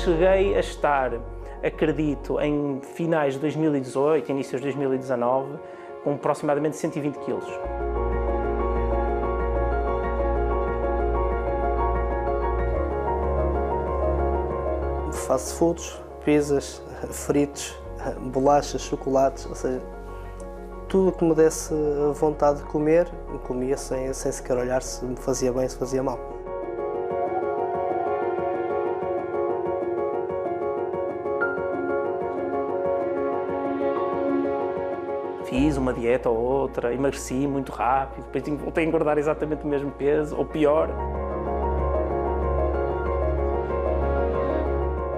cheguei a estar, acredito, em finais de 2018, inícios de 2019, com aproximadamente 120 quilos. Fast foods, pizzas, fritos, bolachas, chocolates, ou seja, tudo o que me desse vontade de comer, comia sem sequer olhar se me fazia bem ou se fazia mal. Fiz uma dieta ou outra, emagreci muito rápido, depois voltei a engordar exatamente o mesmo peso, ou pior.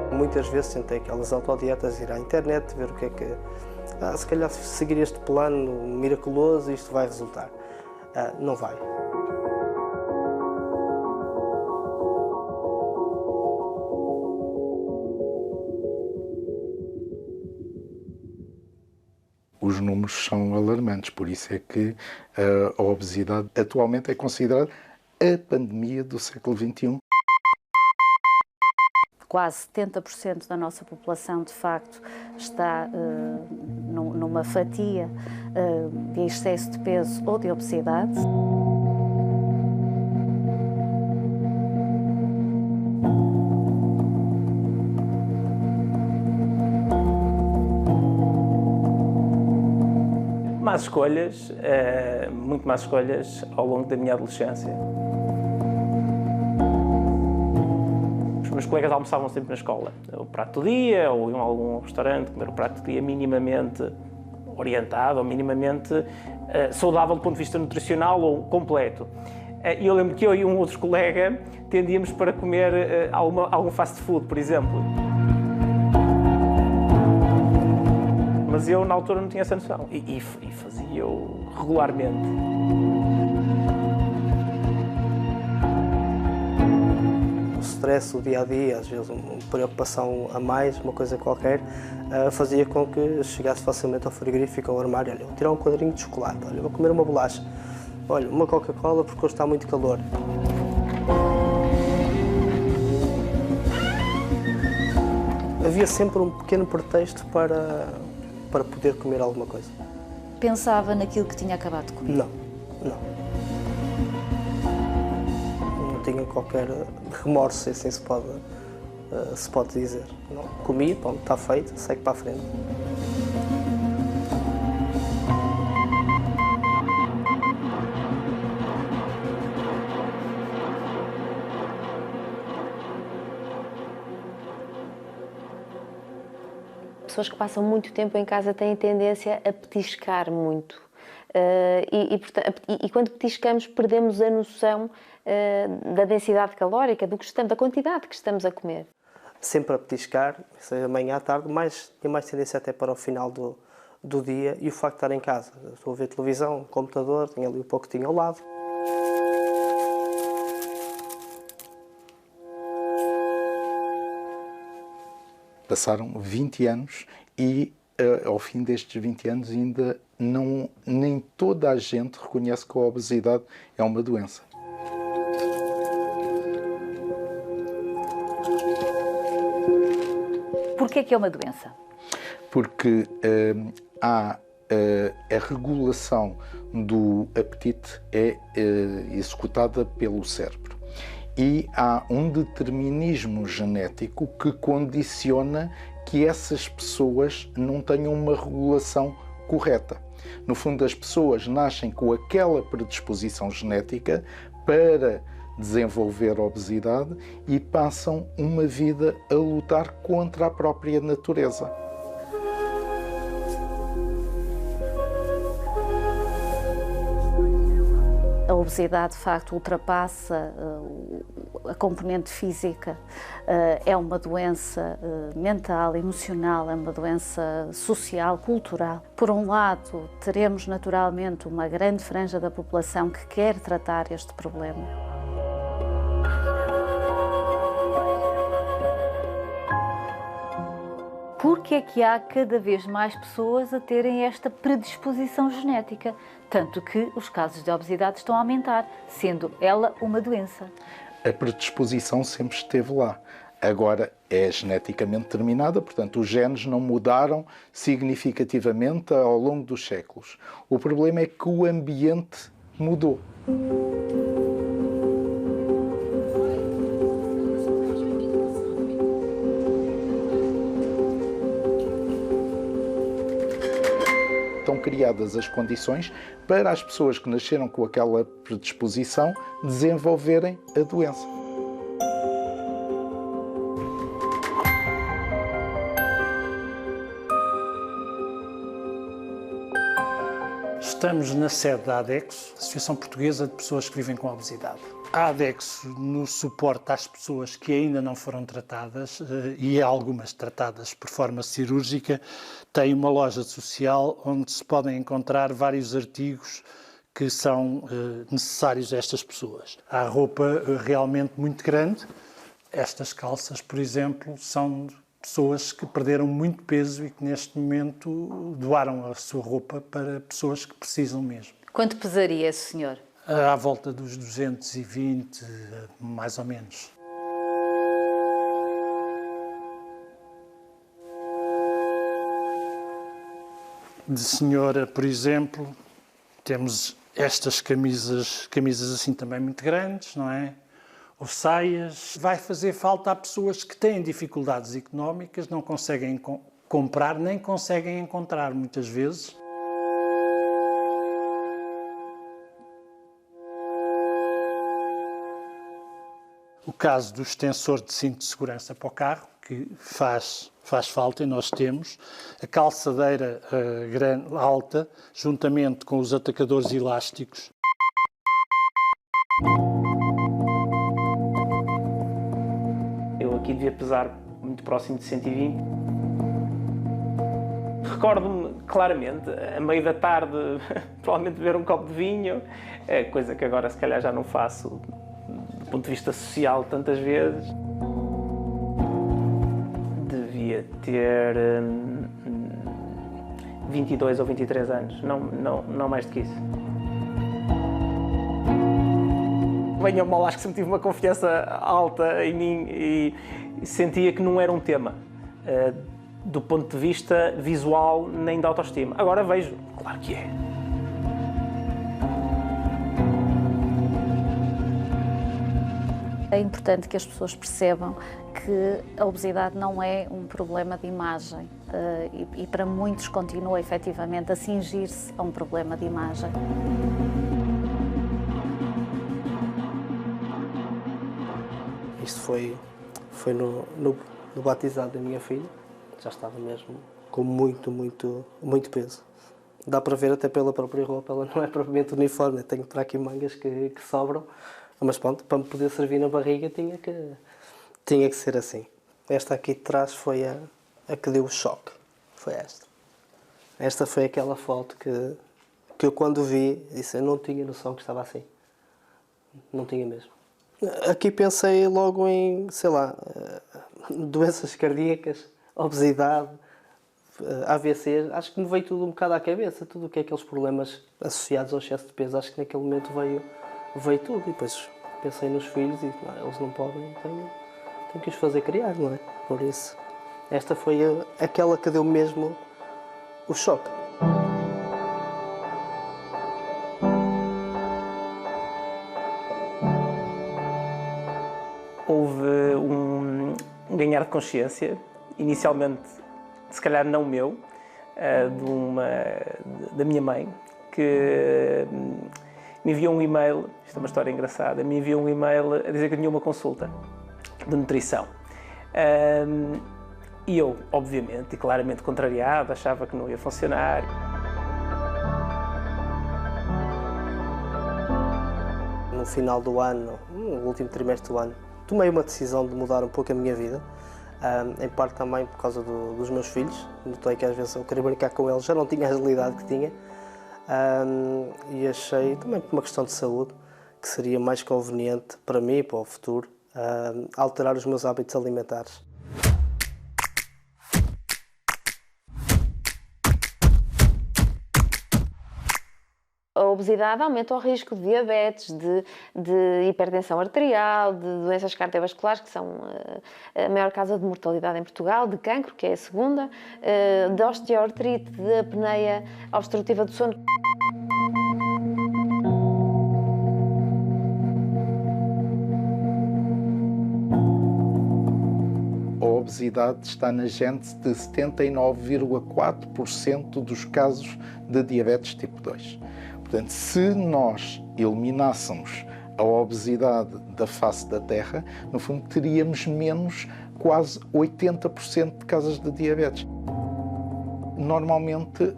Muitas vezes tentei aquelas autodietas, ir à internet, ver o que é que... se calhar seguir este plano miraculoso isto vai resultar. Não vai. Os números são alarmantes, por isso é que a obesidade atualmente é considerada a pandemia do século XXI. Quase 70% da nossa população, de facto, está numa fatia de excesso de peso ou de obesidade. Más escolhas, muito más escolhas ao longo da minha adolescência. Os meus colegas almoçavam sempre na escola, o prato do dia, ou iam a algum restaurante comer o prato do dia minimamente orientado ou minimamente saudável do ponto de vista nutricional ou completo. E eu lembro que eu e um outro colega tendíamos para comer algum fast food, por exemplo. Mas eu, na altura, não tinha essa noção. E fazia-o regularmente. O stress, o dia-a-dia, às vezes uma preocupação a mais, uma coisa qualquer, fazia com que chegasse facilmente ao frigorífico, ao armário. Olha, vou tirar um quadrinho de chocolate, olha, vou comer uma bolacha, olha, uma Coca-Cola porque hoje está muito calor. Havia sempre um pequeno pretexto para poder comer alguma coisa. Pensava naquilo que tinha acabado de comer? Não. Não tinha qualquer remorso, assim se pode dizer. Não. Comia, pronto, está feito, segue para a frente. Pessoas que passam muito tempo em casa têm tendência a petiscar muito. E quando petiscamos, perdemos a noção da densidade calórica, da quantidade que estamos a comer. Sempre a petiscar, seja amanhã à tarde, tem mais tendência até para o final do dia e o facto de estar em casa. Estou a ver televisão, computador, tenho ali um pouquinho ao lado. Passaram 20 anos e, ao fim destes 20 anos, ainda nem toda a gente reconhece que a obesidade é uma doença. Porquê que é uma doença? Porque a regulação do apetite é executada pelo cérebro. E há um determinismo genético que condiciona que essas pessoas não tenham uma regulação correta. No fundo, as pessoas nascem com aquela predisposição genética para desenvolver a obesidade e passam uma vida a lutar contra a própria natureza. A obesidade, de facto, ultrapassa a componente física, é uma doença mental, emocional, é uma doença social, cultural. Por um lado, teremos naturalmente uma grande franja da população que quer tratar este problema. Porque é que há cada vez mais pessoas a terem esta predisposição genética? Tanto que os casos de obesidade estão a aumentar, sendo ela uma doença. A predisposição sempre esteve lá. agora é geneticamente determinada, portanto os genes não mudaram significativamente ao longo dos séculos. O problema é que o ambiente mudou. Estão criadas as condições para as pessoas que nasceram com aquela predisposição desenvolverem a doença. Estamos na sede da ADEXO, Associação Portuguesa de Pessoas que Vivem com Obesidade. A ADEXO nos suporta às pessoas que ainda não foram tratadas e algumas tratadas por forma cirúrgica. Tem uma loja social onde se podem encontrar vários artigos que são necessários a estas pessoas. Há roupa realmente muito grande. Estas calças, por exemplo, são pessoas que perderam muito peso e que neste momento doaram a sua roupa para pessoas que precisam mesmo. Quanto pesaria esse senhor? À volta dos 220, mais ou menos. De senhora, por exemplo, temos estas camisas assim também muito grandes, não é? Ou saias. Vai fazer falta a pessoas que têm dificuldades económicas, não conseguem comprar, nem conseguem encontrar muitas vezes. O caso do extensor de cinto de segurança para o carro, que faz falta e nós temos. A calçadeira alta, juntamente com os atacadores elásticos. Eu aqui devia pesar muito próximo de 120. Recordo-me claramente, a meio da tarde, provavelmente beber um copo de vinho, coisa que agora se calhar já não faço do ponto de vista social tantas vezes. Devia ter 22 ou 23 anos, não mais do que isso. Bem ou mal, acho que sempre tive uma confiança alta em mim e sentia que não era um tema do ponto de vista visual nem da autoestima. Agora vejo, claro que é. É importante que as pessoas percebam que a obesidade não é um problema de imagem e para muitos continua efetivamente a cingir-se a um problema de imagem. Isto foi no batizado da minha filha, já estava mesmo com muito peso. Dá para ver até pela própria roupa, ela não é propriamente uniforme, tenho para aqui mangas que sobram, mas pronto, para me poder servir na barriga tinha que ser assim. Esta aqui de trás foi a que deu o choque, foi esta. Esta foi aquela foto que eu quando vi, disse, eu não tinha noção que estava assim, não tinha mesmo. Aqui pensei logo em, sei lá, doenças cardíacas, obesidade, AVC, acho que me veio tudo um bocado à cabeça, tudo o que é aqueles problemas associados ao excesso de peso, acho que naquele momento veio tudo. E depois pensei nos filhos e não, eles não podem, tenho que os fazer criar, não é? Por isso, esta foi aquela que deu mesmo o choque. Houve um ganhar de consciência, inicialmente, se calhar não meu, da minha mãe, que me enviou um e-mail, isto é uma história engraçada, me enviou um e-mail a dizer que tinha uma consulta de nutrição. E eu, obviamente, e claramente contrariado, achava que não ia funcionar. No final do ano, no último trimestre do ano, tomei uma decisão de mudar um pouco a minha vida, em parte também por causa dos meus filhos. Notei que às vezes eu queria brincar com eles, já não tinha a agilidade que tinha, e achei também por uma questão de saúde que seria mais conveniente para mim e para o futuro alterar os meus hábitos alimentares. A obesidade aumenta o risco de diabetes, de hipertensão arterial, de doenças cardiovasculares, que são a maior causa de mortalidade em Portugal, de cancro, que é a segunda, de osteoartrite, de apneia obstrutiva do sono. A obesidade está na gênese de 79,4% dos casos de diabetes tipo 2. Portanto, se nós eliminássemos a obesidade da face da Terra, no fundo teríamos menos quase 80% de casos de diabetes. Normalmente,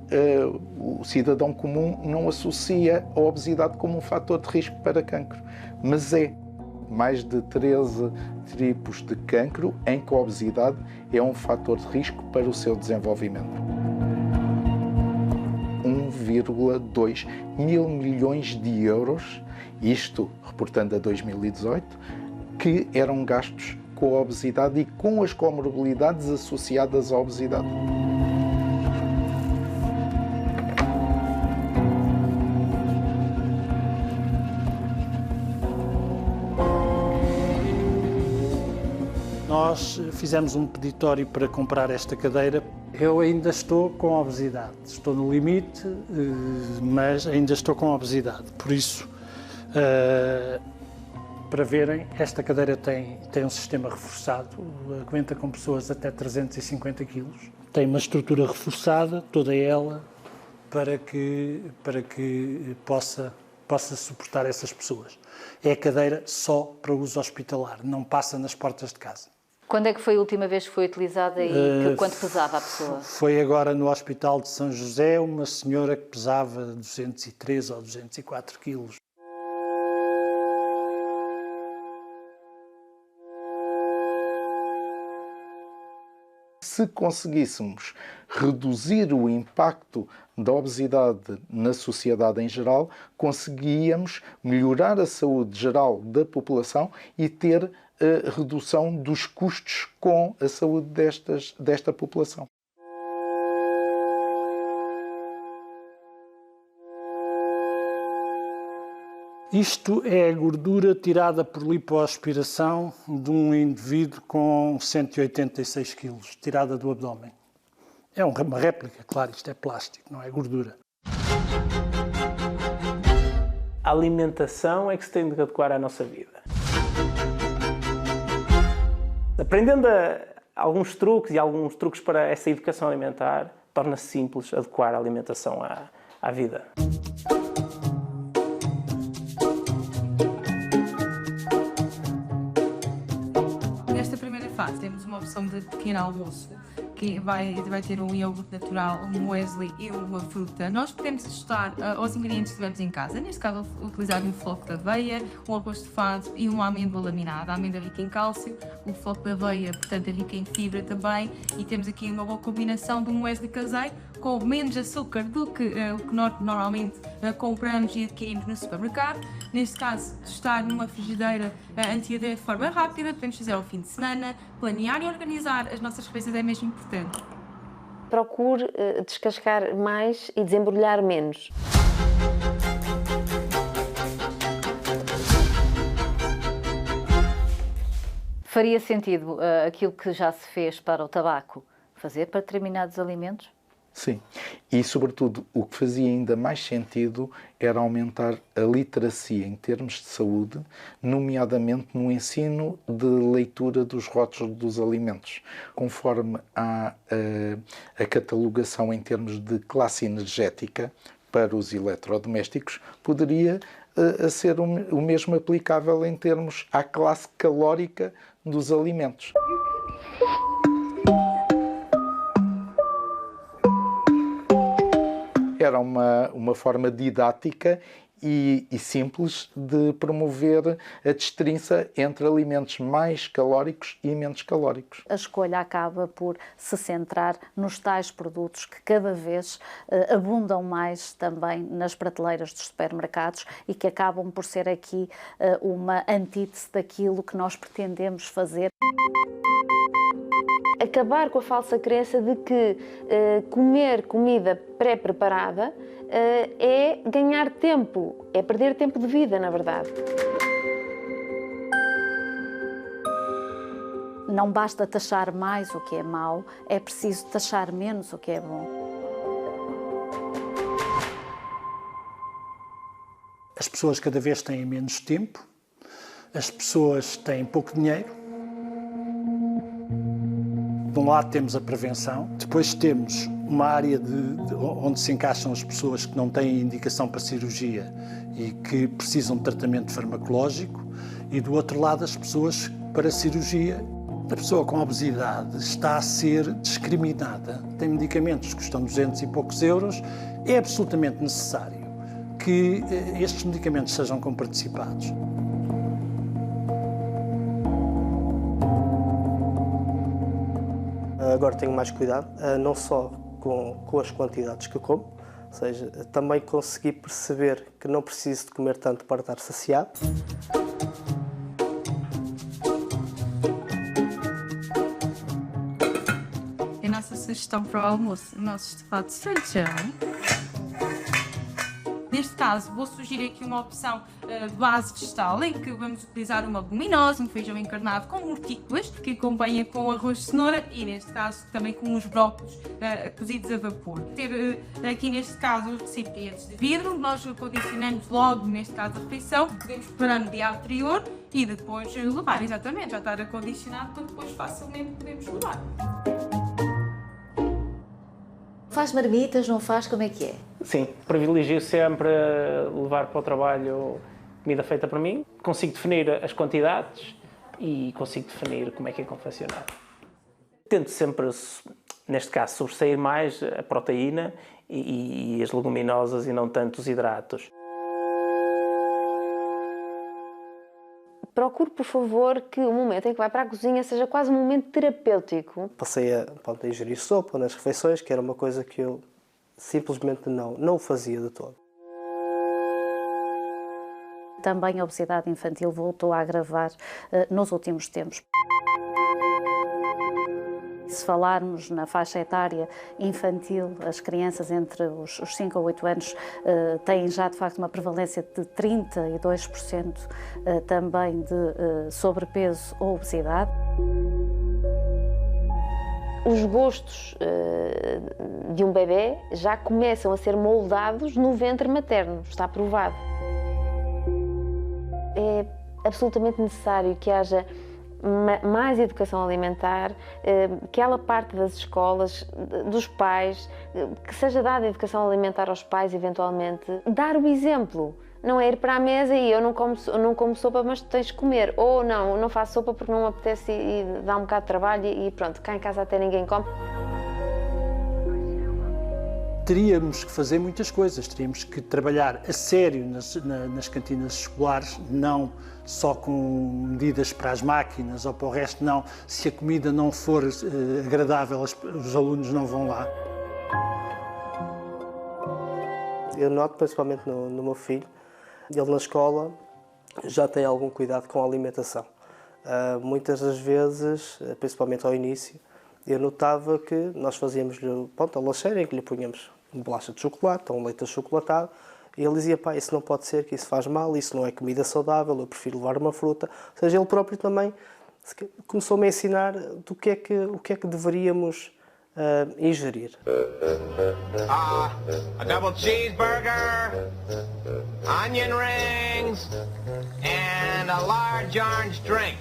o cidadão comum não associa a obesidade como um fator de risco para cancro, mas é. Mais de 13 tipos de cancro em que a obesidade é um fator de risco para o seu desenvolvimento. 1,2 mil milhões de euros, isto reportando a 2018, que eram gastos com a obesidade e com as comorbilidades associadas à obesidade. Nós fizemos um peditório para comprar esta cadeira. Eu ainda estou com obesidade. Estou no limite, mas ainda estou com obesidade. Por isso, para verem, esta cadeira tem um sistema reforçado, aguenta com pessoas até 350 kg. Tem uma estrutura reforçada, toda ela, para que possa suportar essas pessoas. É cadeira só para uso hospitalar, não passa nas portas de casa. Quando é que foi a última vez que foi utilizada e quanto pesava a pessoa? Foi agora no Hospital de São José, uma senhora que pesava 203 ou 204 quilos. Se conseguíssemos reduzir o impacto da obesidade na sociedade em geral, conseguíamos melhorar a saúde geral da população e ter a redução dos custos com a saúde desta população. Isto é a gordura tirada por lipoaspiração de um indivíduo com 186 kg, tirada do abdômen. É uma réplica, claro, isto é plástico, não é gordura. A alimentação é que se tem de adequar à nossa vida. Aprendendo alguns truques para essa educação alimentar, torna-se simples adequar a alimentação à vida. Nesta primeira fase temos uma opção de pequeno almoço, que vai ter um iogurte natural, um muesli e uma fruta. Nós podemos ajustar aos ingredientes que tivermos em casa. Neste caso, utilizar um floco de aveia, um arroz de fado e uma amêndoa laminada. A amêndoa é rica em cálcio, o floco de aveia, portanto, é rica em fibra também. E temos aqui uma boa combinação de um muesli caseiro com menos açúcar do que o que nós normalmente compramos e adquirimos no supermercado. Neste caso, estar numa frigideira antiaderente de forma rápida, podemos fazer ao fim de semana, planear e organizar as nossas refeições é mesmo importante. Procure descascar mais e desembrulhar menos. Faria sentido aquilo que já se fez para o tabaco, fazer para determinados alimentos? Sim, e sobretudo o que fazia ainda mais sentido era aumentar a literacia em termos de saúde, nomeadamente no ensino de leitura dos rótulos dos alimentos. Conforme há a catalogação em termos de classe energética para os eletrodomésticos, poderia ser o mesmo aplicável em termos à classe calórica dos alimentos. Era uma forma didática e simples de promover a distinção entre alimentos mais calóricos e menos calóricos. A escolha acaba por se centrar nos tais produtos que cada vez abundam mais também nas prateleiras dos supermercados e que acabam por ser aqui uma antítese daquilo que nós pretendemos fazer. A acabar com a falsa crença de que comer comida pré-preparada é ganhar tempo, é perder tempo de vida, na verdade. Não basta taxar mais o que é mau, é preciso taxar menos o que é bom. As pessoas cada vez têm menos tempo, as pessoas têm pouco dinheiro. De um lado temos a prevenção, depois temos uma área onde se encaixam as pessoas que não têm indicação para cirurgia e que precisam de tratamento farmacológico, e do outro lado as pessoas para cirurgia. A pessoa com obesidade está a ser discriminada, tem medicamentos que custam 200 e poucos euros, é absolutamente necessário que estes medicamentos sejam comparticipados. Agora tenho mais cuidado, não só com as quantidades que como, ou seja, também consegui perceber que não preciso de comer tanto para estar saciado. A nossa sugestão para o almoço, o nosso estofado de feijão. Neste caso, vou sugerir aqui uma opção de base vegetal, em que vamos utilizar uma leguminosa, um feijão encarnado com mortícolas, que acompanha com arroz de cenoura e, neste caso, também com os brócolos cozidos a vapor. Ter aqui, neste caso, os recipientes de vidro, nós condicionamos logo, neste caso, a refeição, podemos preparar no dia anterior e depois levar, exatamente, já estar acondicionado para depois facilmente podemos levar. Faz marmitas, não faz? Como é que é? Sim, privilegio sempre levar para o trabalho comida feita por mim. Consigo definir as quantidades e consigo definir como é que é confeccionado. Tento sempre, neste caso, sobressair mais a proteína e as leguminosas e não tanto os hidratos. Procure, por favor, que o momento em que vai para a cozinha seja quase um momento terapêutico. Passei a ingerir sopa nas refeições, que era uma coisa que eu simplesmente não fazia de todo. Também a obesidade infantil voltou a agravar nos últimos tempos. Se falarmos na faixa etária infantil, as crianças entre os 5 a 8 anos têm já, de facto, uma prevalência de 32% também de sobrepeso ou obesidade. Os gostos de um bebê já começam a ser moldados no ventre materno, está provado. É absolutamente necessário que haja mais educação alimentar, aquela parte das escolas, dos pais, que seja dada educação alimentar aos pais, eventualmente. Dar o exemplo, não é ir para a mesa e eu não como sopa, mas tu tens de comer. Ou não faço sopa porque não me apetece e dá um bocado de trabalho e pronto, cá em casa até ninguém come. Teríamos que fazer muitas coisas, teríamos que trabalhar a sério nas cantinas escolares, não só com medidas para as máquinas ou para o resto, não. Se a comida não for agradável, os alunos não vão lá. Eu noto, principalmente no meu filho, ele na escola já tem algum cuidado com a alimentação. Muitas das vezes, principalmente ao início, eu notava que nós fazíamos-lhe a lancheira em que lhe punhamos uma bolacha de chocolate ou um leite achocolatado e ele dizia, pá, isso não pode ser, que isso faz mal, isso não é comida saudável, eu prefiro levar uma fruta. Ou seja, ele próprio também começou-me a ensinar o que é que deveríamos ingerir. A double cheeseburger, onion rings, and a large orange drink,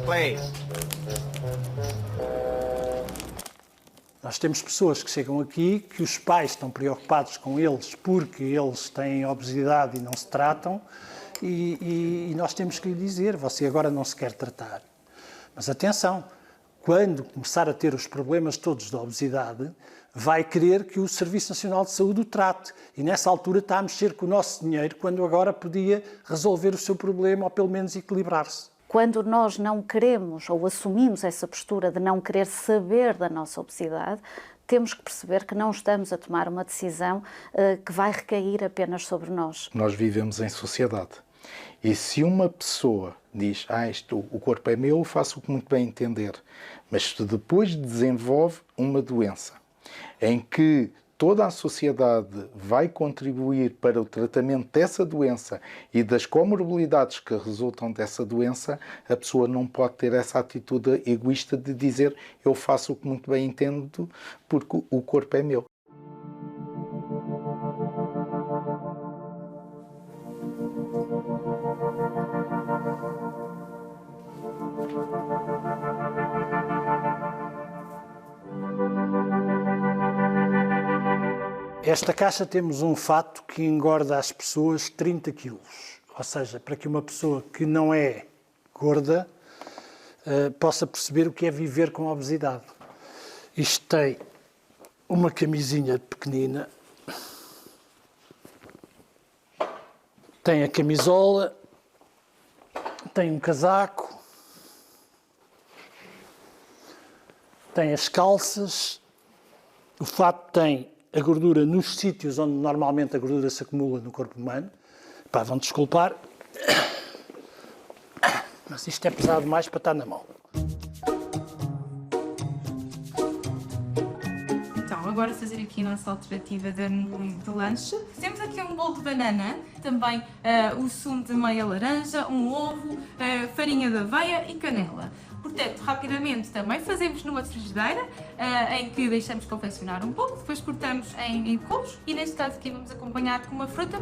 please. Nós temos pessoas que chegam aqui que os pais estão preocupados com eles porque eles têm obesidade e não se tratam e nós temos que lhe dizer, você agora não se quer tratar. Mas atenção, quando começar a ter os problemas todos da obesidade, vai querer que o Serviço Nacional de Saúde o trate. E nessa altura está a mexer com o nosso dinheiro, quando agora podia resolver o seu problema ou pelo menos equilibrar-se. Quando nós não queremos ou assumimos essa postura de não querer saber da nossa obesidade, temos que perceber que não estamos a tomar uma decisão que vai recair apenas sobre nós. Nós vivemos em sociedade E se uma pessoa diz, o corpo é meu, faço o que muito bem entender, mas se depois desenvolve uma doença em que toda a sociedade vai contribuir para o tratamento dessa doença e das comorbilidades que resultam dessa doença, a pessoa não pode ter essa atitude egoísta de dizer eu faço o que muito bem entendo porque o corpo é meu. Esta caixa temos um fato que engorda as pessoas 30 quilos. Ou seja, para que uma pessoa que não é gorda possa perceber o que é viver com obesidade. Isto tem uma camisinha pequenina, tem a camisola, tem um casaco, tem as calças, o fato tem a gordura nos sítios onde normalmente a gordura se acumula no corpo humano. Pá, vão desculpar, mas isto é pesado demais para estar na mão. Então, agora fazer aqui a nossa alternativa de lanche. Temos aqui um bolo de banana, também o sumo de meia laranja, um ovo, farinha de aveia e canela. Portanto, rapidamente também fazemos numa frigideira, em que deixamos confeccionar um pouco, depois cortamos em cubos e neste caso aqui vamos acompanhar com uma fruta.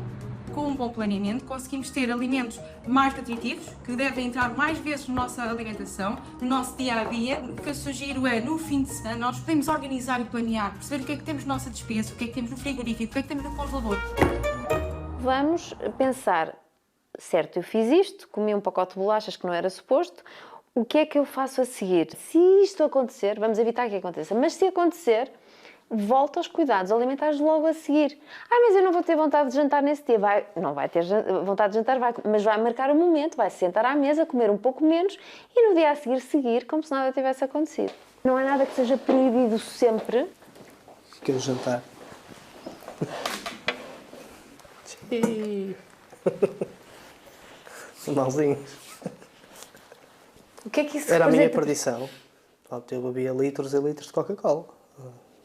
Com um bom planeamento conseguimos ter alimentos mais nutritivos, que devem entrar mais vezes na nossa alimentação, no nosso dia-a-dia. O que eu sugiro é, no fim de semana, nós podemos organizar e planear, perceber o que é que temos na nossa despensa, o que é que temos no frigorífico, o que é que temos no congelador. Vamos pensar, certo, eu fiz isto, comi um pacote de bolachas que não era suposto, o que é que eu faço a seguir? Se isto acontecer, vamos evitar que aconteça, mas se acontecer, volta aos cuidados alimentares logo a seguir. Mas eu não vou ter vontade de jantar nesse dia. Não vai ter vontade de jantar, mas vai marcar o momento, vai se sentar à mesa, comer um pouco menos e no dia a seguir como se nada tivesse acontecido. Não é nada que seja proibido sempre. Quero jantar. Malzinhos. O que é que isso Era a minha representa? perdição. Eu bebia litros e litros de Coca-Cola.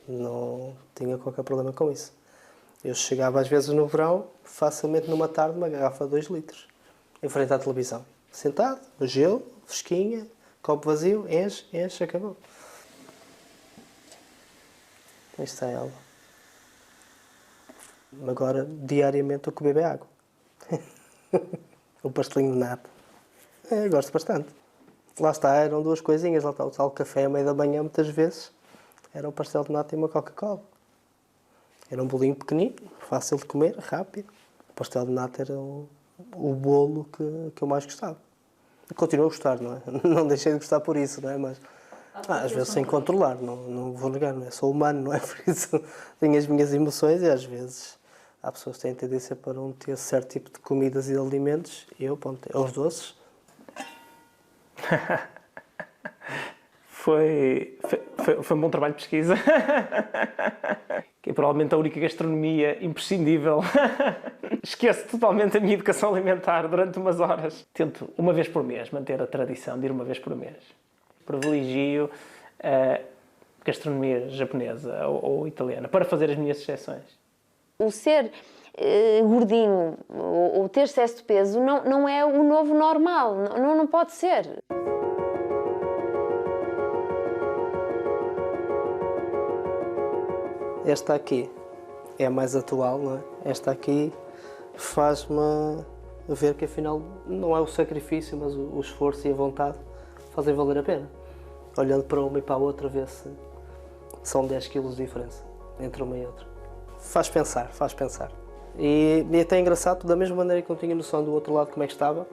Não tinha qualquer problema com isso. Eu chegava às vezes no verão, facilmente numa tarde, uma garrafa de 2 litros, em frente à televisão. Sentado, no gelo, fresquinha, copo vazio, enche, acabou. Aí está ela. Agora, diariamente, o que bebo é água. O pastelinho de nata. Gosto bastante. Lá está, eram 2 coisinhas. Lá está o tal café à meia da manhã, muitas vezes. Era um pastel de nata e uma Coca-Cola. Era um bolinho pequenino, fácil de comer, rápido. O pastel de nata era o bolo que eu mais gostava. E continuo a gostar, não é? Não deixei de gostar por isso, não é? Mas às vezes sem controlar, não vou negar, não é? Sou humano, não é? Por isso tenho as minhas emoções e às vezes há pessoas que têm tendência para não ter certo tipo de comidas e de alimentos. Eu, os doces. Foi um bom trabalho de pesquisa, que é provavelmente a única gastronomia imprescindível. Esqueço totalmente a minha educação alimentar durante umas horas. Tento uma vez por mês manter a tradição de ir uma vez por mês. Privilegio a gastronomia japonesa ou italiana para fazer as minhas exceções. O ser gordinho ou ter excesso de peso não é o novo normal, não pode ser. Esta aqui é a mais atual, não é? Esta aqui faz-me ver que afinal não é o sacrifício, mas o esforço e a vontade fazem valer a pena. Olhando para uma e para a outra, vê se são 10 quilos de diferença entre uma e outra. Faz pensar, faz pensar. E até é engraçado, da mesma maneira que não tinha noção do outro lado como é que estava,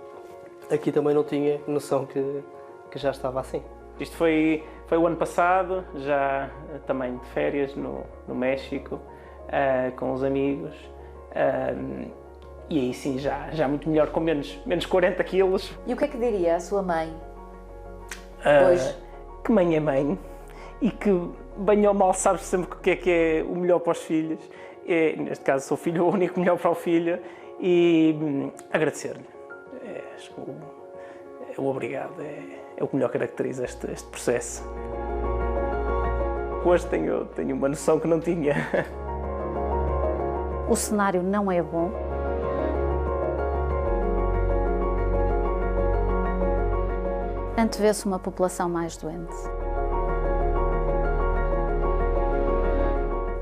aqui também não tinha noção que já estava assim. Isto foi o ano passado, já também de férias no México, com os amigos. E aí sim, já muito melhor, com menos 40 quilos. E o que é que diria a sua mãe hoje? Que mãe é mãe e que, bem ou mal, sabe sempre o que é o melhor para os filhos. Neste caso, sou filho único, melhor para o filho. E agradecer-lhe. Acho que o obrigado é o que melhor caracteriza este processo. Hoje tenho uma noção que não tinha. O cenário não é bom. Antevê-se uma população mais doente.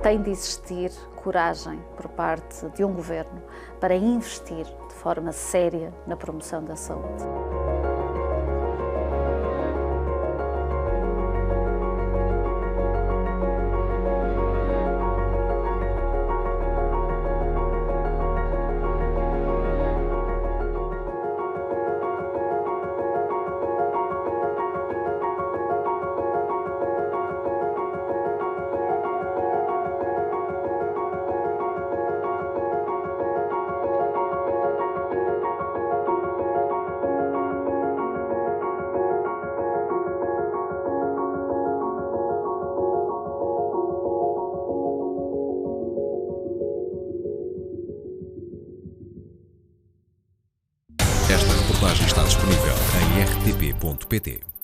Tem de existir coragem por parte de um governo para investir de forma séria na promoção da saúde. Esta reportagem está disponível em rtp.pt.